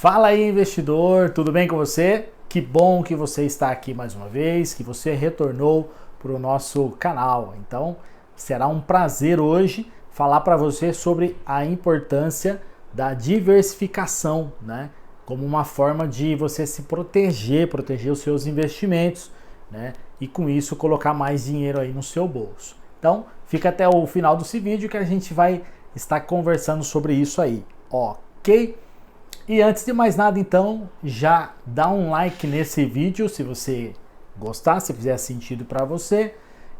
Fala aí, investidor, tudo bem com você? Que bom que você está aqui mais uma vez, que você retornou para o nosso canal. Então, será um prazer hoje falar para você sobre a importância da diversificação, né? Como uma forma de você se proteger os seus investimentos, né? E com isso colocar mais dinheiro aí no seu bolso. Então, fica até o final desse vídeo que a gente vai estar conversando sobre isso aí, ok? E antes de mais nada, então, já dá um like nesse vídeo se você gostar, se fizer sentido para você.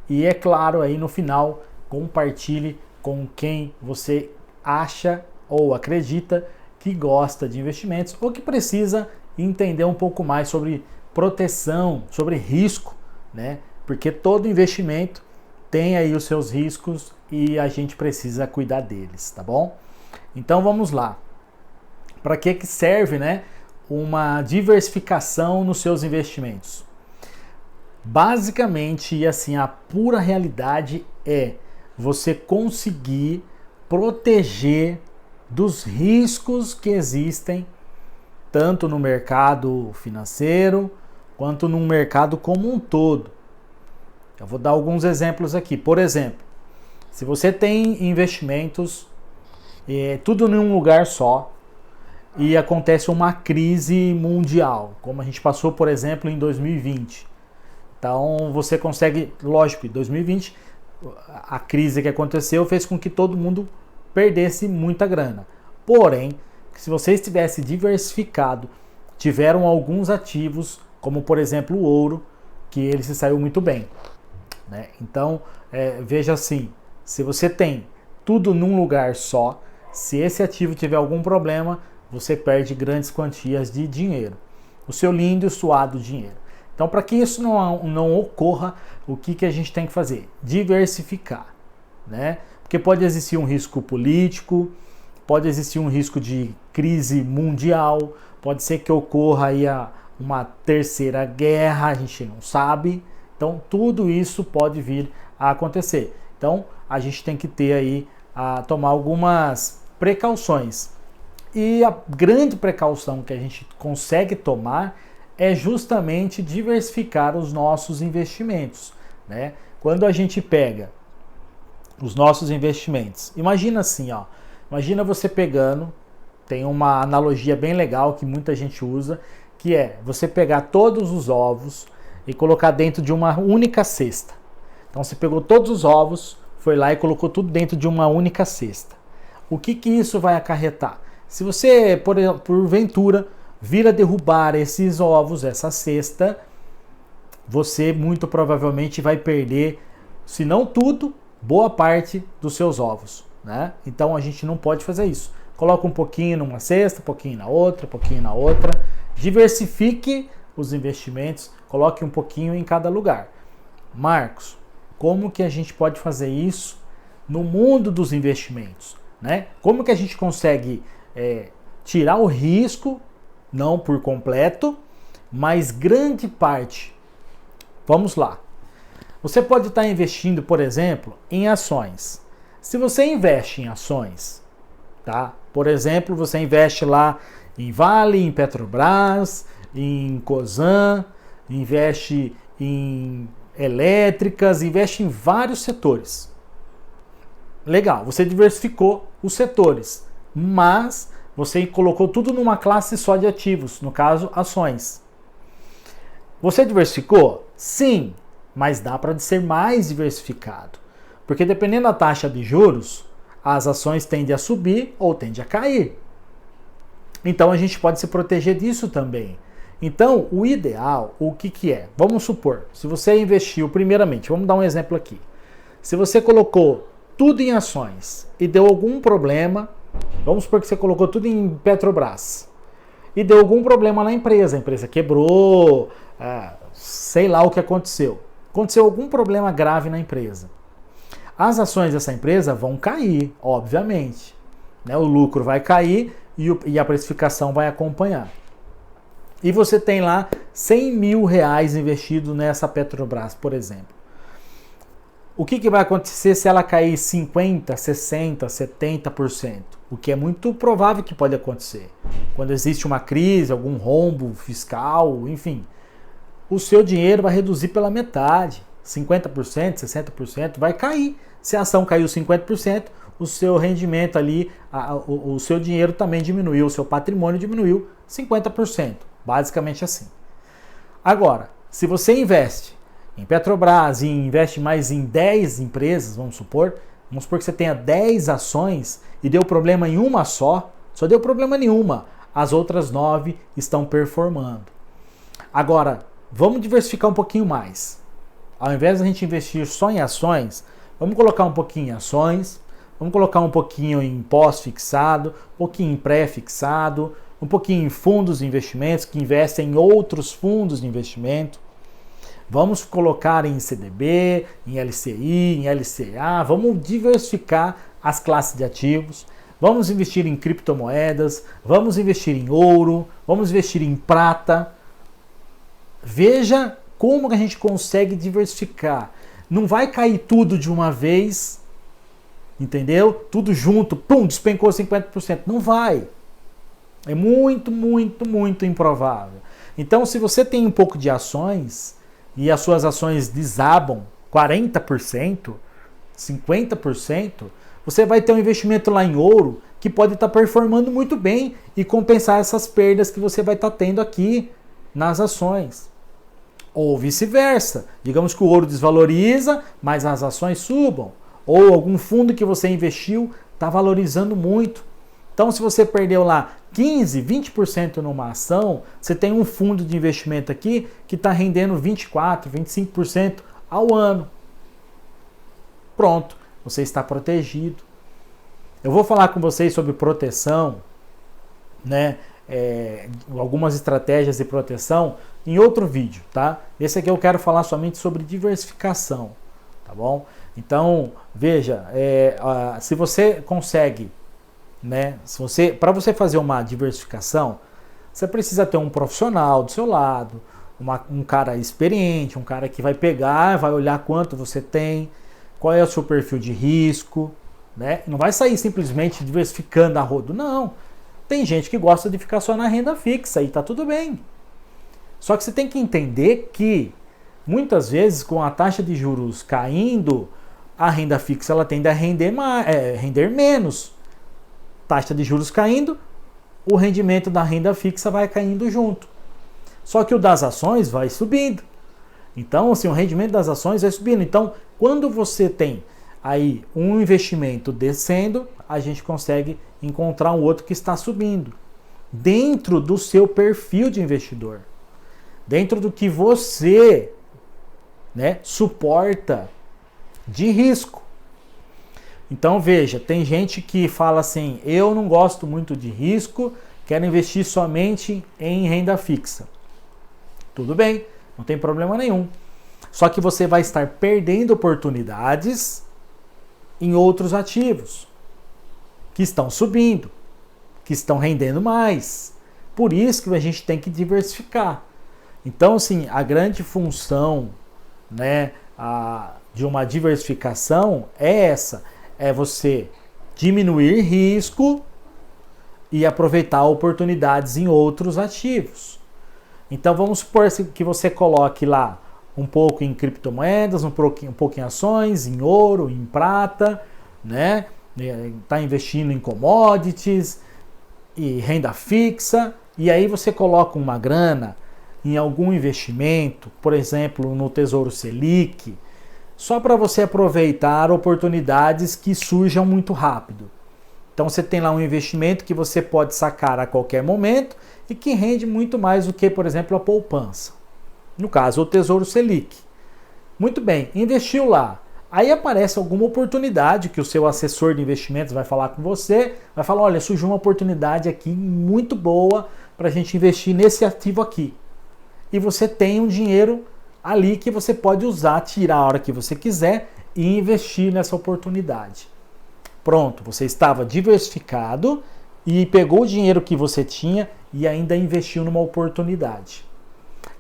E é claro, aí no final, compartilhe com quem você acha ou acredita que gosta de investimentos ou que precisa entender um pouco mais sobre proteção, sobre risco, né? Porque todo investimento tem aí os seus riscos e a gente precisa cuidar deles, tá bom? Então vamos lá. Para que serve, né, uma diversificação nos seus investimentos? Basicamente, e assim, a pura realidade é você conseguir proteger dos riscos que existem tanto no mercado financeiro quanto no mercado como um todo. Eu vou dar alguns exemplos aqui. Por exemplo, se você tem investimentos tudo em um lugar só, e acontece uma crise mundial, como a gente passou, por exemplo, em 2020. Então, você consegue, lógico, em 2020, a crise que aconteceu fez com que todo mundo perdesse muita grana. Porém, se você estivesse diversificado, tiveram alguns ativos, como, por exemplo, o ouro, que ele se saiu muito bem, né? Então, veja assim, se você tem tudo num lugar só, se esse ativo tiver algum problema, você perde grandes quantias de dinheiro, o seu lindo e suado dinheiro. Então, para que isso não ocorra, o que a gente tem que fazer? Diversificar, né? Porque pode existir um risco político, pode existir um risco de crise mundial, pode ser que ocorra aí uma terceira guerra, a gente não sabe. Então, tudo isso pode vir a acontecer. Então, a gente tem que ter aí, tomar algumas precauções. E a grande precaução que a gente consegue tomar é justamente diversificar os nossos investimentos, né? Quando a gente pega os nossos investimentos, imagina assim, ó, imagina você pegando, tem uma analogia bem legal que muita gente usa, que é você pegar todos os ovos e colocar dentro de uma única cesta. Então você pegou todos os ovos, foi lá e colocou tudo dentro de uma única cesta. O que isso vai acarretar? Se você, porventura, vir a derrubar esses ovos, essa cesta, você muito provavelmente vai perder, se não tudo, boa parte dos seus ovos, né? Então a gente não pode fazer isso. Coloca um pouquinho numa cesta, um pouquinho na outra, um pouquinho na outra. Diversifique os investimentos, coloque um pouquinho em cada lugar. Marcos, como que a gente pode fazer isso no mundo dos investimentos, né? Como que a gente consegue tirar o risco, não por completo, mas grande parte? Vamos lá. Você pode estar investindo, por exemplo, em ações. Se você investe em ações, tá? Por exemplo, você investe lá em Vale, em Petrobras, em Cosan, investe em elétricas, investe em vários setores. Legal, você diversificou os setores, mas você colocou tudo numa classe só de ativos, no caso, ações. Você diversificou? Sim, mas dá para ser mais diversificado. Porque dependendo da taxa de juros, as ações tendem a subir ou tendem a cair. Então a gente pode se proteger disso também. Então, o ideal, o que é? Vamos supor, se você investiu primeiramente, vamos dar um exemplo aqui. Se você colocou tudo em ações e deu algum problema, vamos supor que você colocou tudo em Petrobras e deu algum problema na empresa, a empresa quebrou, sei lá o que aconteceu. Aconteceu algum problema grave na empresa. As ações dessa empresa vão cair, obviamente, né? O lucro vai cair e a precificação vai acompanhar. E você tem lá 100 mil reais investido nessa Petrobras, por exemplo. O que vai acontecer se ela cair 50%, 60%, 70%? O que é muito provável que pode acontecer. Quando existe uma crise, algum rombo fiscal, enfim, o seu dinheiro vai reduzir pela metade. 50%, 60% vai cair. Se a ação caiu 50%, o seu rendimento ali, o seu dinheiro também diminuiu, o seu patrimônio diminuiu 50%. Basicamente assim. Agora, se você investe em Petrobras e investe mais em 10 empresas, vamos supor que você tenha 10 ações e deu problema em uma só deu problema nenhuma, as outras 9 estão performando. Agora, vamos diversificar um pouquinho mais. Ao invés de a gente investir só em ações, vamos colocar um pouquinho em ações, vamos colocar um pouquinho em pós-fixado, um pouquinho em pré-fixado, um pouquinho em fundos de investimentos que investem em outros fundos de investimento. Vamos colocar em CDB, em LCI, em LCA, vamos diversificar as classes de ativos, vamos investir em criptomoedas, vamos investir em ouro, vamos investir em prata. Veja como que a gente consegue diversificar. Não vai cair tudo de uma vez, entendeu? Tudo junto, pum, despencou 50%. Não vai. É muito, muito, muito improvável. Então, se você tem um pouco de ações e as suas ações desabam 40%, 50%, você vai ter um investimento lá em ouro que pode estar performando muito bem e compensar essas perdas que você vai estar tendo aqui nas ações. Ou vice-versa. Digamos que o ouro desvaloriza, mas as ações subam. Ou algum fundo que você investiu está valorizando muito. Então, se você perdeu lá 15%, 20% numa ação, você tem um fundo de investimento aqui que está rendendo 24%, 25% ao ano. Pronto, você está protegido. Eu vou falar com vocês sobre proteção, né? Algumas estratégias de proteção em outro vídeo, tá? Esse aqui eu quero falar somente sobre diversificação, tá bom? Então, veja, se você consegue, né? Para você fazer uma diversificação, você precisa ter um profissional do seu lado, um cara experiente, um cara que vai pegar, vai olhar quanto você tem, qual é o seu perfil de risco, né? Não vai sair simplesmente diversificando a rodo, não. Tem gente que gosta de ficar só na renda fixa e tá tudo bem. Só que você tem que entender que muitas vezes com a taxa de juros caindo, a renda fixa ela tende a render menos. Taxa de juros caindo, o rendimento da renda fixa vai caindo junto. Só que o das ações vai subindo. Então, assim, o rendimento das ações vai subindo. Então, quando você tem aí um investimento descendo, a gente consegue encontrar um outro que está subindo. Dentro do seu perfil de investidor. Dentro do que você, né, suporta de risco. Então veja, tem gente que fala assim, eu não gosto muito de risco, quero investir somente em renda fixa. Tudo bem, não tem problema nenhum. Só que você vai estar perdendo oportunidades em outros ativos que estão subindo, que estão rendendo mais. Por isso que a gente tem que diversificar. Então, assim, a grande função, né, de uma diversificação é essa. É você diminuir risco e aproveitar oportunidades em outros ativos. Então vamos supor que você coloque lá um pouco em criptomoedas, um pouco em ações, em ouro, em prata, né? Está investindo em commodities e renda fixa, e aí você coloca uma grana em algum investimento, por exemplo, no Tesouro Selic, só para você aproveitar oportunidades que surjam muito rápido. Então você tem lá um investimento que você pode sacar a qualquer momento e que rende muito mais do que, por exemplo, a poupança. No caso, o Tesouro Selic. Muito bem, investiu lá. Aí aparece alguma oportunidade que o seu assessor de investimentos vai falar com você, vai falar, olha, surgiu uma oportunidade aqui muito boa para a gente investir nesse ativo aqui. E você tem um dinheiro ali que você pode usar, tirar a hora que você quiser e investir nessa oportunidade. Pronto, você estava diversificado e pegou o dinheiro que você tinha e ainda investiu numa oportunidade.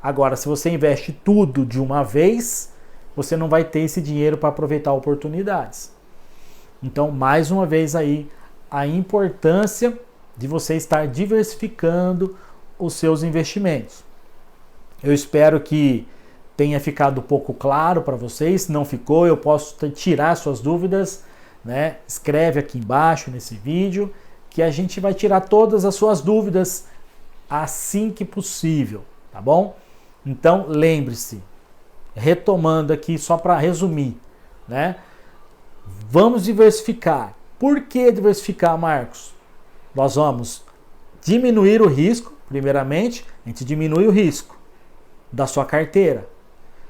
Agora, se você investe tudo de uma vez, você não vai ter esse dinheiro para aproveitar oportunidades. Então, mais uma vez aí, a importância de você estar diversificando os seus investimentos. Eu espero que tenha ficado um pouco claro para vocês. Se não ficou, eu posso tirar suas dúvidas, né? Escreve aqui embaixo nesse vídeo que a gente vai tirar todas as suas dúvidas assim que possível, tá bom? Então, lembre-se, retomando aqui só para resumir, né? Vamos diversificar. Por que diversificar, Marcos? Nós vamos diminuir o risco, primeiramente, a gente diminui o risco da sua carteira,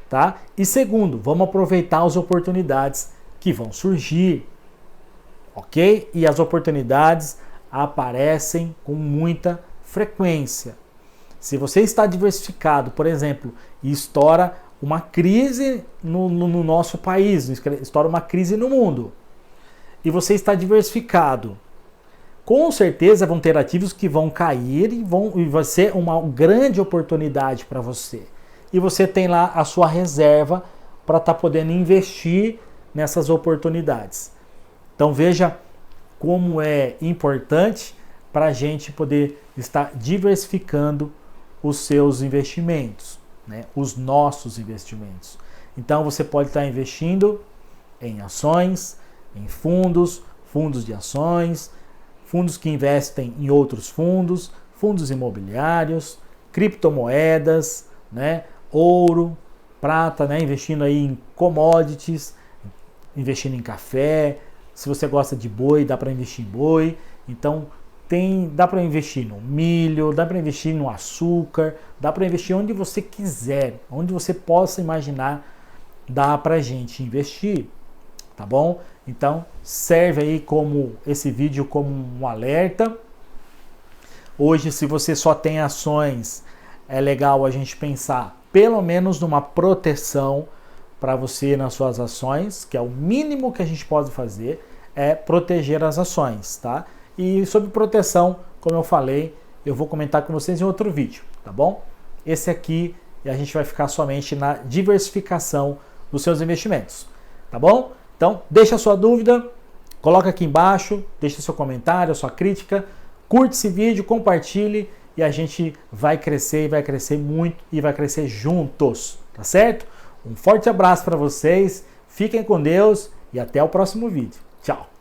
tá? E segundo, vamos aproveitar as oportunidades que vão surgir, ok? E as oportunidades aparecem com muita frequência. Se você está diversificado, por exemplo, e estoura uma crise no nosso país, estoura uma crise no mundo, e você está diversificado, com certeza vão ter ativos que vão cair e vai ser uma grande oportunidade para você. E você tem lá a sua reserva para estar podendo investir nessas oportunidades. Então veja como é importante para a gente poder estar diversificando os seus investimentos, né? Os nossos investimentos. Então você pode estar investindo em ações, em fundos, fundos de ações, fundos que investem em outros fundos, fundos imobiliários, criptomoedas, né? Ouro, prata, né? Investindo aí em commodities, investindo em café. Se você gosta de boi, dá para investir em boi. Então dá para investir no milho, dá para investir no açúcar, dá para investir onde você quiser, onde você possa imaginar, dá para gente investir, tá bom? Então serve aí como esse vídeo como um alerta. Hoje, se você só tem ações, é legal a gente pensar pelo menos numa proteção para você nas suas ações, que é o mínimo que a gente pode fazer, é proteger as ações, tá? E sobre proteção, como eu falei, eu vou comentar com vocês em outro vídeo, tá bom? Esse aqui, a gente vai ficar somente na diversificação dos seus investimentos, tá bom? Então, deixa a sua dúvida, coloca aqui embaixo, deixa seu comentário, a sua crítica, curte esse vídeo, compartilhe e a gente vai crescer e vai crescer muito e vai crescer juntos, tá certo? Um forte abraço para vocês, fiquem com Deus e até o próximo vídeo. Tchau!